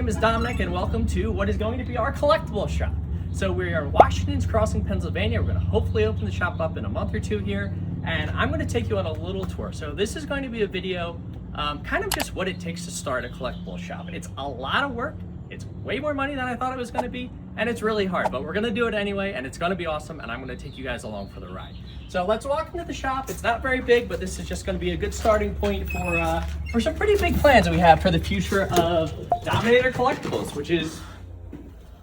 name is Dominic and welcome to what is going to be our collectible shop. So we are in Washington's Crossing, Pennsylvania. We're going to hopefully open the shop up in a month or two here, and I'm going to take you on a little tour. So this is going to be a video, kind of just what it takes to start a collectible shop. It's a lot of work. It's way more money than I thought it was going to be, and it's really hard, but we're going to do it anyway, and it's going to be awesome, and I'm going to take you guys along for the ride. So let's walk into the shop. It's not very big, but this is just going to be a good starting point for some pretty big plans that we have for the future of Dominator Collectibles, which is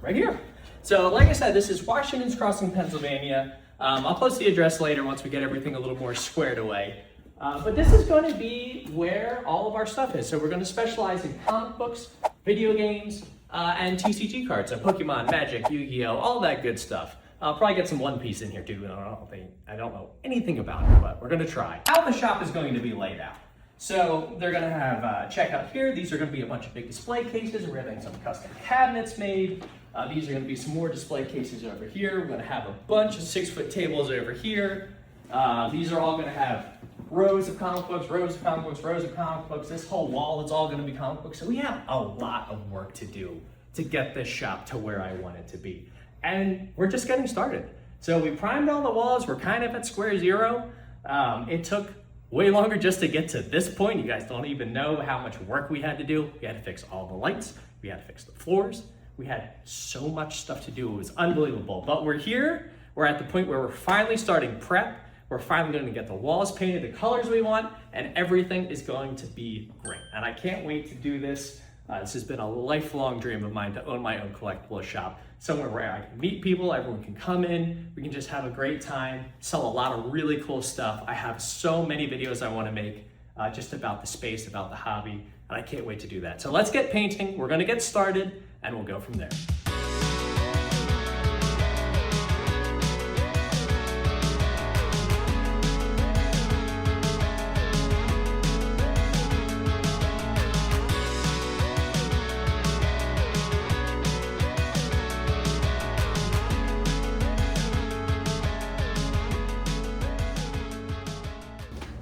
right here. So like I said, this is Washington's Crossing, Pennsylvania. I'll post the address later once we get everything a little more squared away. But this is going to be where all of our stuff is. So we're going to specialize in comic books, video games, and TCG cards. So Pokemon, Magic, Yu-Gi-Oh, all that good stuff. I'll probably get some One Piece in here too. I don't know anything about it, but we're going to try. How the shop is going to be laid out. So they're going to have checkout here. These are going to be a bunch of big display cases. We're having some custom cabinets made. These are going to be some more display cases over here. We're going to have a bunch of 6-foot tables over here. These are all going to have rows of comic books, rows of comic books, rows of comic books. This whole wall is all going to be comic books. So we have a lot of work to do to get this shop to where I want it to be. And we're just getting started. So we primed all the walls. We're kind of at square zero. It took way longer just to get to this point. You guys don't even know how much work we had to do. We had to fix all the lights. We had to fix the floors. We had so much stuff to do. It was unbelievable. But we're here. We're at the point where we're finally starting prep. We're finally going to get the walls painted the colors we want, and everything is going to be great. And I can't wait to do this. This has been a lifelong dream of mine to own my own collectible shop, somewhere where I can meet people, everyone can come in, we can just have a great time, sell a lot of really cool stuff. I have so many videos I want to make just about the space, about the hobby, and I can't wait to do that. So let's get painting. We're going to get started, and we'll go from there.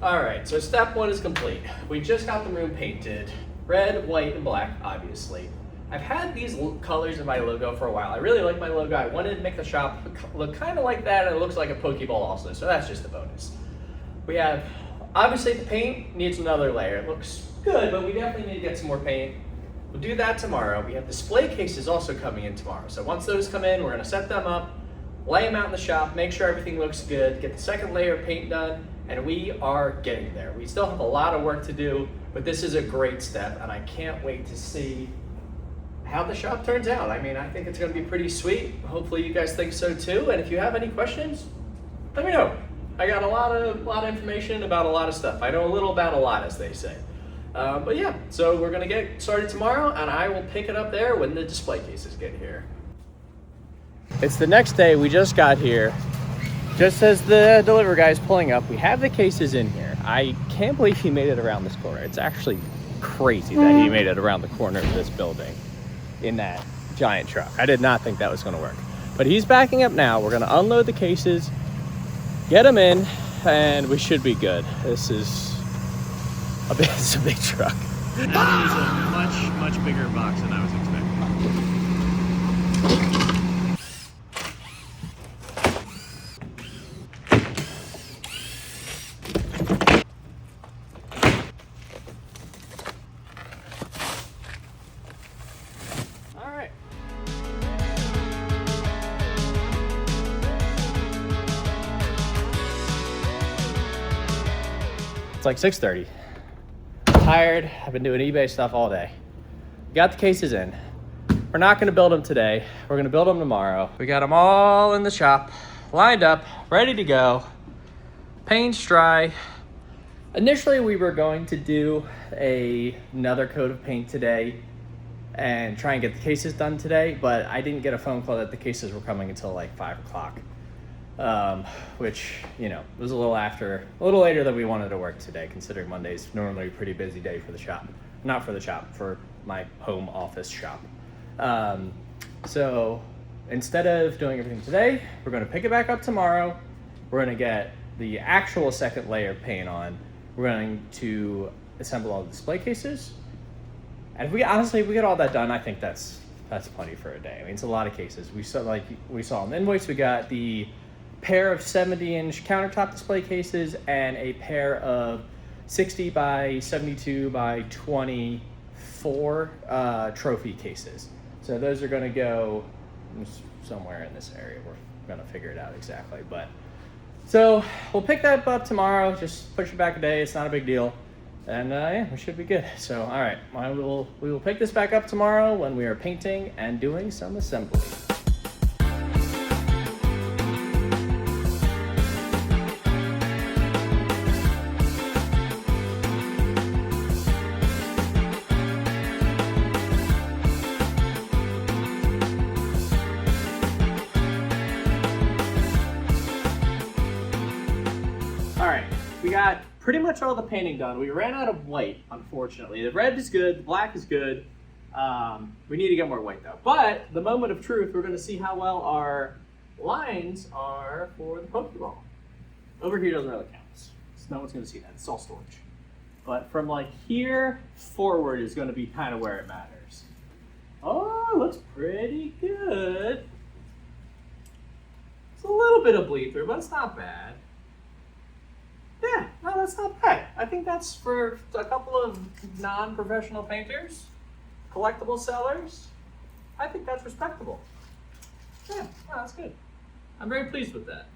All right, so step one is complete. We just got the room painted, red, white, and black, obviously. I've had these colors in my logo for a while. I really like my logo. I wanted to make the shop look kind of like that, and it looks like a Pokeball also, so that's just a bonus. We have, obviously the paint needs another layer. It looks good, but we definitely need to get some more paint. We'll do that tomorrow. We have display cases also coming in tomorrow. So once those come in, we're gonna set them up, lay them out in the shop, make sure everything looks good, get the second layer of paint done, and we are getting there. We still have a lot of work to do, but this is a great step, and I can't wait to see how the shop turns out. I mean, I think it's gonna be pretty sweet. Hopefully you guys think so too, and if you have any questions, let me know. I got a lot of information about a lot of stuff. I know a little about a lot, as they say. But yeah, so we're gonna get started tomorrow, and I will pick it up there when the display cases get here. It's the next day. We just got here. Just as the delivery guy is pulling up, we have the cases in here. I can't believe he made it around this corner. It's actually crazy that he made it around the corner of this building in that giant truck. I did not think that was going to work. But he's backing up now. We're going to unload the cases, get them in, and we should be good. This is it's a big truck. That is a much bigger box than I was expecting. It's like 6:30. Tired. I've been doing eBay stuff all day. Got the cases in. We're not going to build them today. We're going to build them tomorrow. We got them all in the shop, lined up, ready to go. Paint's dry. Initially, we were going to do another coat of paint today and try and get the cases done today, but I didn't get a phone call that the cases were coming until like 5 o'clock. Which, you know, was a little later than we wanted to work today, considering Monday's normally a pretty busy day for the shop. Not for the shop, for my home office shop. So instead of doing everything today, we're going to pick it back up tomorrow. We're going to get the actual second layer of paint on. We're going to assemble all the display cases, And if we honestly, if we get all that done, I think that's plenty for a day. I mean, it's a lot of cases. We saw on the invoice, we got the pair of 70-inch countertop display cases and a pair of 60 by 72 by 24 trophy cases. So those are going to go somewhere in this area. We're going to figure it out exactly. But so we'll pick that up tomorrow. Just push it back a day. It's not a big deal. And yeah, we should be good. So all right, we will pick this back up tomorrow when we are painting and doing some assembly. All right, we got pretty much all the painting done. We ran out of white, unfortunately. The red is good, the black is good. We need to get more white though. But the moment of truth, we're gonna see how well our lines are for the Pokeball. Over here doesn't really count. So no one's gonna see that, it's all storage. But from like here forward is gonna be kind of where it matters. Oh, it looks pretty good. It's a little bit of bleed through, but it's not bad. Yeah, no, that's not bad. I think that's for a couple of non-professional painters, collectible sellers. I think that's respectable. Yeah, no, that's good. I'm very pleased with that.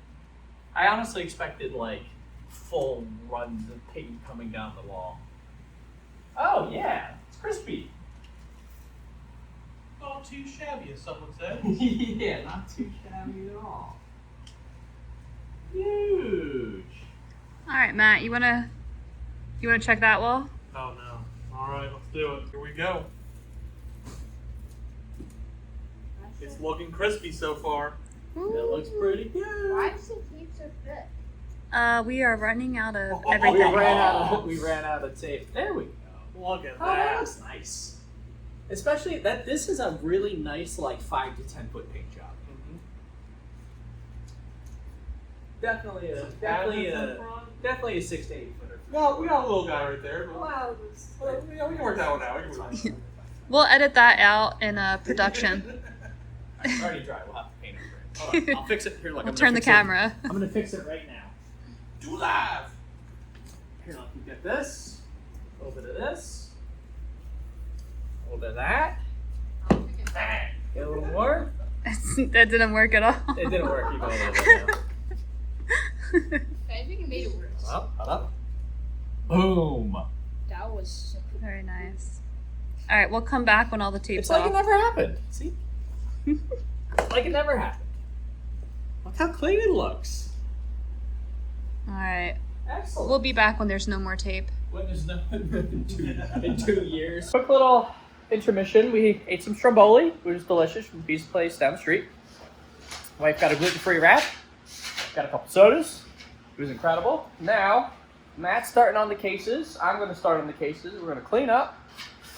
I honestly expected like full runs of paint coming down the wall. Oh yeah, it's crispy. Not too shabby, as someone said. Yeah, not too shabby at all. Huge. All right, Matt, you wanna check that wall? Oh no. All right, let's do it. Here we go. It's looking crispy so far. Ooh. It looks pretty good. Why does it keep so thick? We are running out of Oh, everything. We ran out of tape. There we go. Look at Oh, that that. looks nice. Especially that this is a really nice like 5 to 10 foot paint job. Mhm. Definitely a 6 to 8 footer. Well, we got a little guy right there. But Well, yeah, we can work that one out. We can work that one out. We'll edit that out in production. It's already dry. We'll have to paint it. Hold on. I'll fix it here. Look, We'll I'm turn gonna the fix it. camera. I'm gonna fix it right now. Do live. Here, look, you get this. A little bit of this. A little bit of that. Get a little more. That didn't work at all. It didn't work even a little bit now. I think it made it worse. Up, up. Boom. That was Very nice. All right, we'll come back when all the tape's It's like off. it never happened. See? Like it never happened. Look how clean it looks. All right, Excellent. we'll be back when there's no more tape. When there's no. in 2 years. Quick little intermission. We ate some stromboli, which is delicious from Pizza Place down the street. Wife got a gluten-free wrap. Got a couple sodas. It was incredible. Now, Matt's starting on the cases. I'm going to start on the cases. We're going to clean up,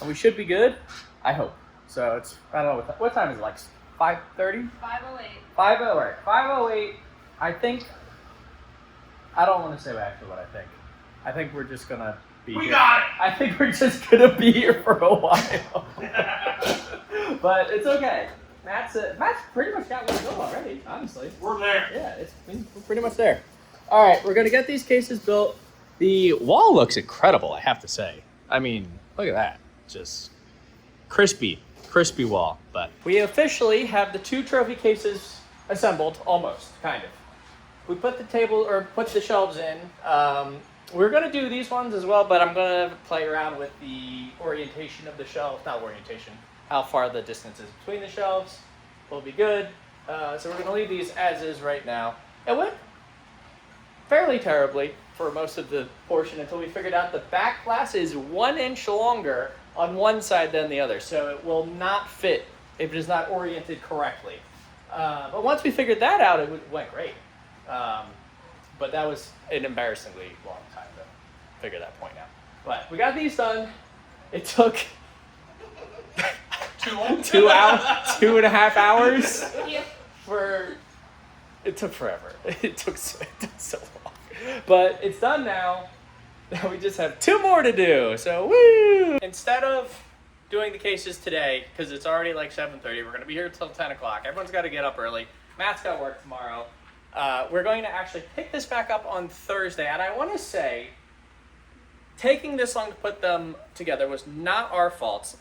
and we should be good. I hope. So it's, I don't know, what time is it, like 5:30? 508. 5:08. 5:08. I think, I don't want to say actually what I think. I think we're just going to be We here. got it! I think we're just going to be here for a while. But it's okay. Matt's pretty much got one to go already, honestly. We're there. Yeah, we're pretty much there. All right, we're going to get these cases built. The wall looks incredible, I have to say. I mean, look at that. Just crispy wall. But we officially have the 2 trophy cases assembled, almost, kind of. We put the shelves in. We're going to do these ones as well, but I'm going to play around with the orientation of the shelves. Not orientation, how far the distance is between the shelves. Will be good. So we're going to leave these as is right now. It went fairly terribly for most of the portion until we figured out the back glass is 1 inch longer on one side than the other. So it will not fit if it is not oriented correctly. But once we figured that out, it went great. But that was an embarrassingly long time to figure that point out. But we got these done. It took 2 hours, 2.5 hours it took forever. It took so long. But it's done now. Now we just have 2 more to do. So woo! Instead of doing the cases today because it's already like 7:30. We're going to be here till 10 o'clock. Everyone's got to get up early. Matt's got work tomorrow. We're going to actually pick this back up on Thursday. And I want to say, taking this long to put them together was not our fault.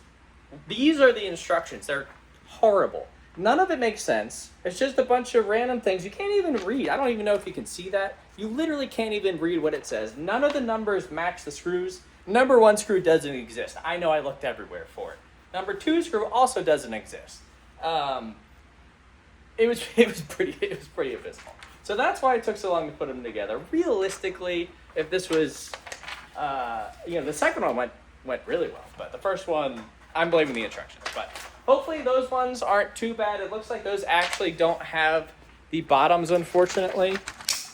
These are the instructions. They're horrible. None of it makes sense. It's just a bunch of random things. You can't even read. I don't even know if you can see that. You literally can't even read what it says. None of the numbers match the screws. Number 1 screw doesn't exist. I know I looked everywhere for it. Number 2 screw also doesn't exist. It was pretty abysmal. So that's why it took so long to put them together. Realistically, if this was, the second one went really well, but the first one, I'm blaming the instructions. But hopefully those ones aren't too bad. It looks like those actually don't have the bottoms, unfortunately.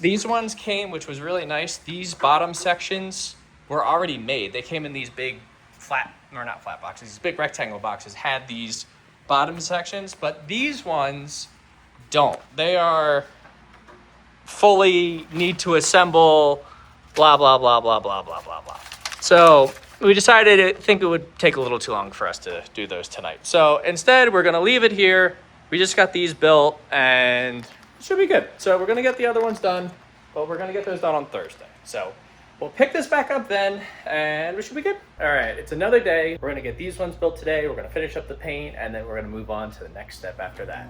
These ones came, which was really nice. These bottom sections were already made. They came in these big not flat boxes, these big rectangle boxes had these bottom sections, but these ones don't. They are fully need to assemble, blah, blah, blah, blah, blah, blah, blah, blah. So we decided I think it would take a little too long for us to do those tonight. So instead, we're going to leave it here. We just got these built, and it should be good. So we're going to get the other ones done, but we're going to get those done on Thursday. So we'll pick this back up then, and we should be good. All right, it's another day. We're going to get these ones built today. We're going to finish up the paint, and then we're going to move on to the next step after that.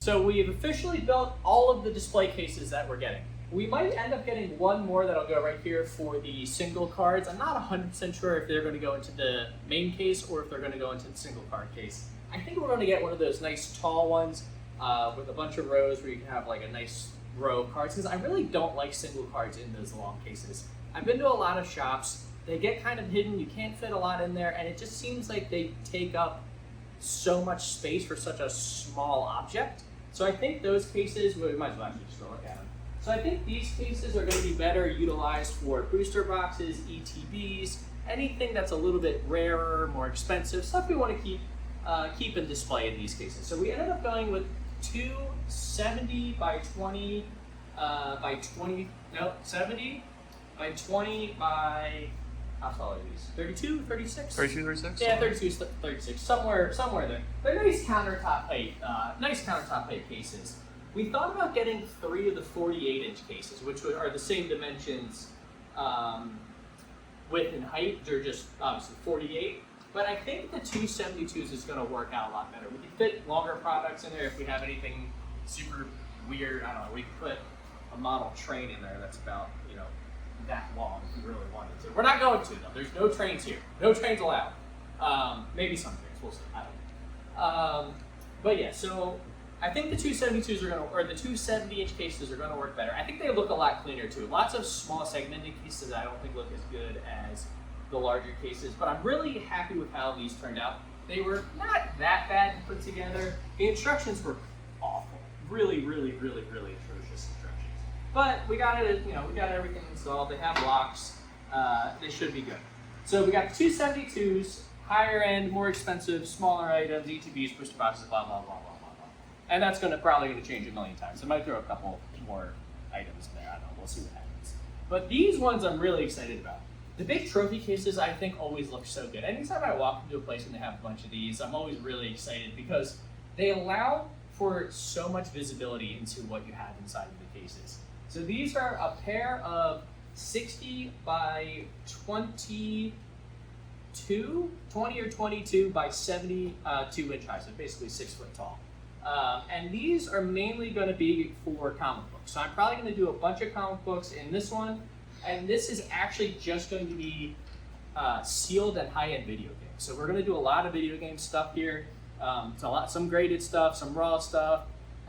So we've officially built all of the display cases that we're getting. We might end up getting one more that'll go right here for the single cards. I'm not 100% sure if they're going to go into the main case or if they're going to go into the single card case. I think we're going to get one of those nice tall ones with a bunch of rows where you can have like a nice row of cards, because I really don't like single cards in those long cases. I've been to a lot of shops. They get kind of hidden. You can't fit a lot in there, and it just seems like they take up so much space for such a small object. So I think those cases, well, we might as well actually just go look at them. So I think these cases are going to be better utilized for booster boxes, ETBs, anything that's a little bit rarer, more expensive, stuff we want to keep and display in these cases. So we ended up going with two 70 by 20 70 by 20 by, how tall are these? 32, 36? 32, 36? Yeah, 32, 36, somewhere there. They're nice countertop height cases. We thought about getting 3 of the 48-inch cases, which are the same dimensions, width and height. They're just obviously 48. But I think the 272s is going to work out a lot better. We can fit longer products in there if we have anything super weird. I don't know. We can put a model train in there that's about, that long if we really wanted to. We're not going to, though. There's no trains here. No trains allowed. Maybe some trains. We'll see. I don't know. But yeah, so I think the 272s are going to, or the 270-inch cases are going to work better. I think they look a lot cleaner, too. Lots of small segmented cases I don't think look as good as the larger cases, but I'm really happy with how these turned out. They were not that bad to put together. The instructions were awful. Really, really, really, really atrocious instructions. But we got it, we got everything installed. They have locks. They should be good. So we got the 272s, higher end, more expensive, smaller items, ETBs, booster boxes, blah, blah, blah, blah, blah, blah. And that's probably going to change a million times. I might throw a couple more items in there. I don't know. We'll see what happens. But these ones I'm really excited about. The big trophy cases, I think, always look so good. Anytime I walk into a place and they have a bunch of these, I'm always really excited because they allow for so much visibility into what you have inside of the cases. So these are a pair of 60 by 20 or 22 by 72 inch high, so basically 6 foot tall. And these are mainly going to be for comic books. So I'm probably going to do a bunch of comic books in this one. And this is actually just going to be sealed and high-end video games. So we're going to do a lot of video game stuff here. Some graded stuff, some raw stuff,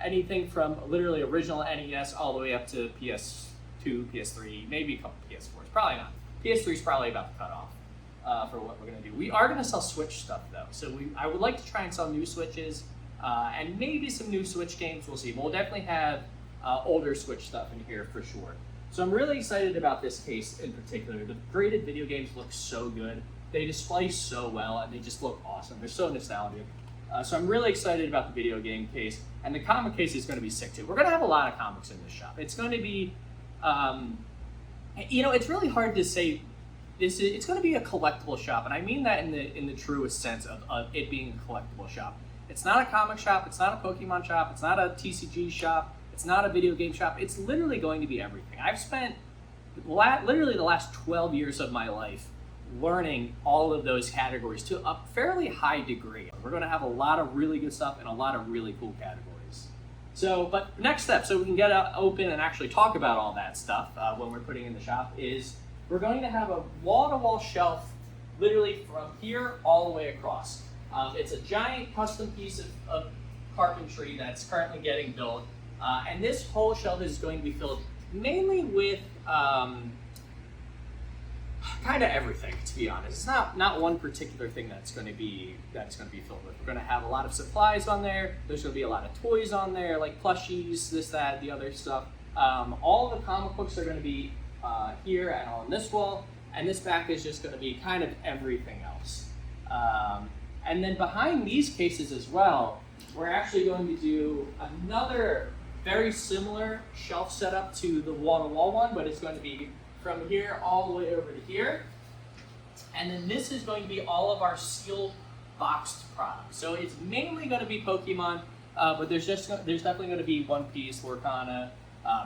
anything from literally original NES all the way up to PS2, PS3, maybe a couple PS4s. Probably not. PS3 is probably about to cut off for what we're going to do. We are going to sell Switch stuff though. So I would like to try and sell new Switches and maybe some new Switch games. We'll see. But we'll definitely have older Switch stuff in here for sure. So I'm really excited about this case in particular. The graded video games look so good. They display so well, and they just look awesome. They're so nostalgic. So I'm really excited about the video game case, and the comic case is going to be sick too. We're going to have a lot of comics in this shop. It's going to be, it's really hard to say. It's going to be a collectible shop, and I mean that in the truest sense of it being a collectible shop. It's not a comic shop. It's not a Pokemon shop. It's not a TCG shop. It's not a video game shop. It's literally going to be everything. I've spent literally the last 12 years of my life learning all of those categories to a fairly high degree. We're going to have a lot of really good stuff and a lot of really cool categories. So, but next step, so we can get open and actually talk about all that stuff when we're putting in the shop, is we're going to have a wall-to-wall shelf literally from here all the way across. It's a giant custom piece of carpentry that's currently getting built, and this whole shelf is going to be filled mainly with kind of everything, to be honest. It's not one particular thing that's going to be filled with. We're going to have a lot of supplies on there. There's going to be a lot of toys on there, like plushies, this, that, the other stuff. All the comic books are going to be here and on this wall, and this back is just going to be kind of everything else. And then behind these cases as well, we're actually going to do another very similar shelf setup to the wall-to-wall one, but it's going to be from here all the way over to here. And then this is going to be all of our sealed boxed products. So it's mainly going to be Pokemon, but there's definitely going to be One Piece, Lorcana,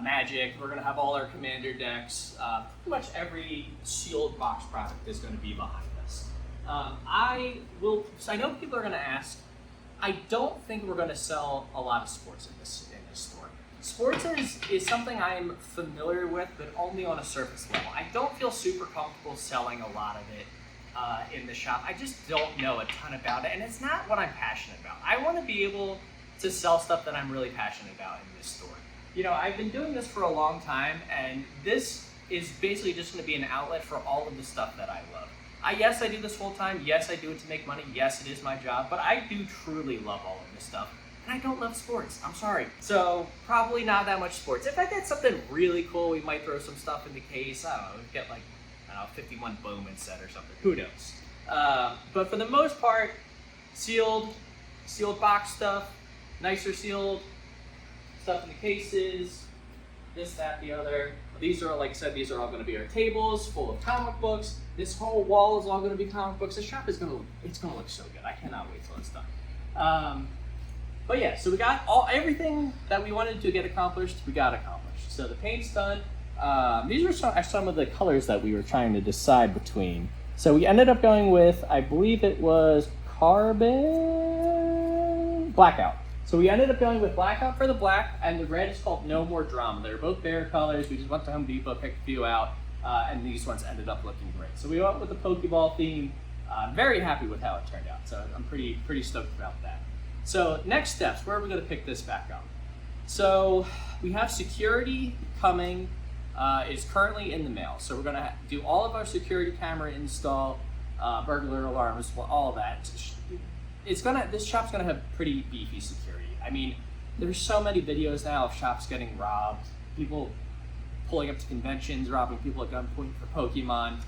Magic. We're going to have all our Commander decks. Pretty much every sealed box product is going to be behind us. I know people are going to ask, I don't think we're going to sell a lot of sports in this store. Sports is something I'm familiar with, but only on a surface level. I don't feel super comfortable selling a lot of it in the shop. I just don't know a ton about it, and it's not what I'm passionate about. I want to be able to sell stuff that I'm really passionate about in this store. I've been doing this for a long time, and this is basically just going to be an outlet for all of the stuff that I love. Yes, I do this full time. Yes, I do it to make money. Yes, it is my job, but I do truly love all of this stuff. And I don't love sports. I'm sorry. So probably not that much sports. If I get something really cool, we might throw some stuff in the case. I don't know, get like 51 Bowman set or something. Who knows? But for the most part, sealed box stuff, nicer sealed stuff in the cases, this, that, the other. These are, like I said, these are all going to be our tables full of comic books. This whole wall is all going to be comic books. The shop is going to look so good. I cannot wait till it's done. But yeah, so we got everything that we wanted to get accomplished, we got accomplished. So the paint's done. These were some of the colors that we were trying to decide between. So we ended up going with, I believe it was Blackout. So we ended up going with Blackout for the black, and the red is called No More Drama. They're both bare colors. We just went to Home Depot, picked a few out, and these ones ended up looking great. So we went with the Pokeball theme. I'm very happy with how it turned out. So I'm pretty stoked about that. So next steps, where are we going to pick this back up? So we have security coming, is currently in the mail. So we're going to do all of our security camera install, burglar alarms, all of that. This shop's going to have pretty beefy security. I mean, there's so many videos now of shops getting robbed, people pulling up to conventions, robbing people at gunpoint for Pokemon,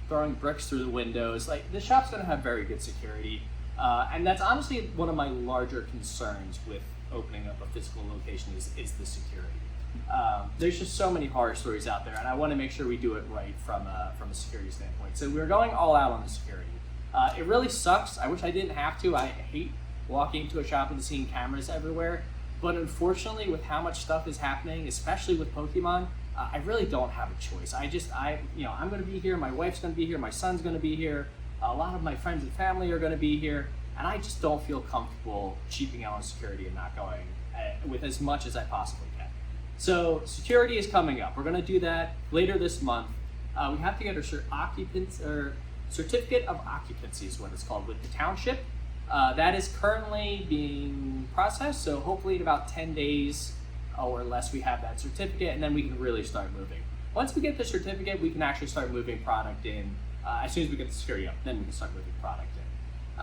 throwing bricks through the windows. Like, the shop's going to have very good security. And that's honestly one of my larger concerns with opening up a physical location is the security. There's just so many horror stories out there, and I want to make sure we do it right from a security standpoint. So we're going all out on the security. It really sucks. I wish I didn't have to. I hate walking into a shop and seeing cameras everywhere. But unfortunately, with how much stuff is happening, especially with Pokemon, I really don't have a choice. I'm going to be here. My wife's going to be here. My son's going to be here. A lot of my friends and family are going to be here, and I just don't feel comfortable cheaping out on security and not going with as much as I possibly can. So security is coming up. We're going to do that later this month. We have to get our certificate of occupancy is what it's called with the township. That is currently being processed, so hopefully in about 10 days or less we have that certificate, and then we can really start moving. Once we get the certificate, we can actually start moving product in. As soon as we get the security up, then we can start moving product in.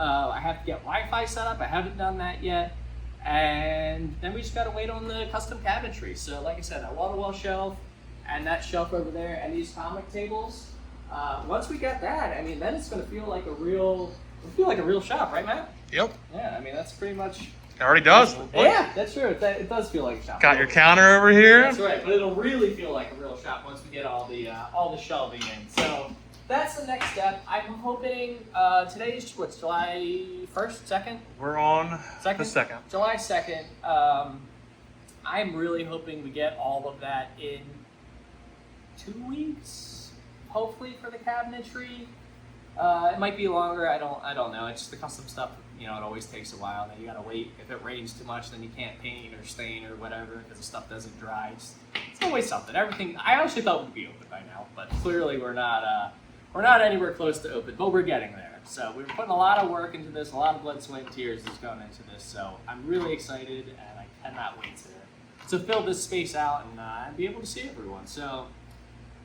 I have to get Wi-Fi set up. I haven't done that yet. And then we just got to wait on the custom cabinetry. So like I said, a wall-to-wall shelf, and that shelf over there, and these comic tables. Once we get that, I mean, then it's going to feel like a real shop, right, Matt? Yep. Yeah, I mean, that's pretty much. It already does. Yeah, that's true. It does feel like a shop. Got your counter over here. That's right, but it'll really feel like a real shop once we get all the shelving in. So that's the next step. I'm hoping today's what's July 1st, 2nd? We're on the 2nd. July 2nd. I'm really hoping we get all of that in 2 weeks, hopefully, for the cabinetry. It might be longer. I don't know. It's just the custom stuff. You know, it always takes a while. Then you gotta wait. If it rains too much, then you can't paint or stain or whatever because the stuff doesn't dry. It's always something. Everything. I actually thought we'd be open by now, but clearly we're not. We're not anywhere close to open, but we're getting there. So we're putting a lot of work into this. A lot of blood, sweat, and tears is going into this. So I'm really excited, and I cannot wait to fill this space out and be able to see everyone. So.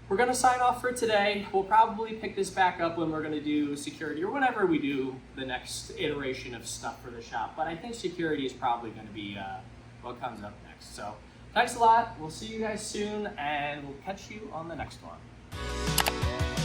We're going to sign off for today. We'll probably pick this back up when we're going to do security or whenever we do the next iteration of stuff for the shop. But I think security is probably going to be what comes up next. So thanks a lot. We'll see you guys soon, and we'll catch you on the next one.